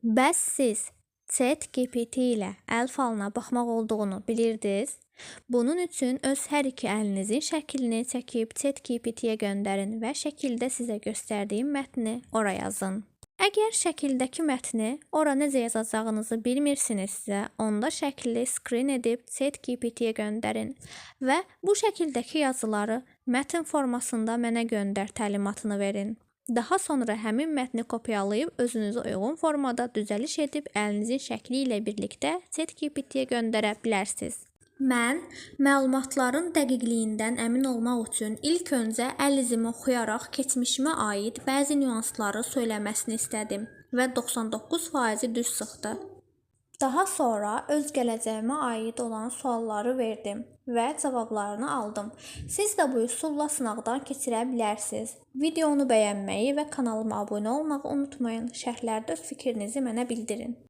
Bəs siz ChatGPT ilə əl falına baxmaq olduğunu bilirdiniz? Bunun üçün öz hər iki əlinizin şəklini çəkib ChatGPT-yə göndərin və şəkildə sizə göstərdiyim mətni ora yazın. Əgər şəkildəki mətni ora necə yazacağınızı bilmirsinizsə, onda şəkli skrin edib ChatGPT-yə göndərin və bu şəkildəki yazıları mətn formasında mənə göndər təlimatını verin. Daha sonra həmin mətni kopyalayıb özünüzə uyğun formada düzəliş edib əlinizin şəkli ilə birlikdə ChatGPT-yə göndərə bilərsiniz. Mən məlumatların dəqiqliyindən əmin olmaq üçün ilk öncə əl izimi oxuyaraq keçmişimə aid bəzi nüansları söyləməsini istədim və 99% düz çıxdı. Daha sonra öz gələcəyimə aid olan sualları verdim və cavablarını aldım. Siz də bu üsulla sınaqdan keçirə bilərsiniz. Videonu bəyənməyi və kanalıma abunə olmağı unutmayın. Şərhlərdə öz fikrinizi mənə bildirin.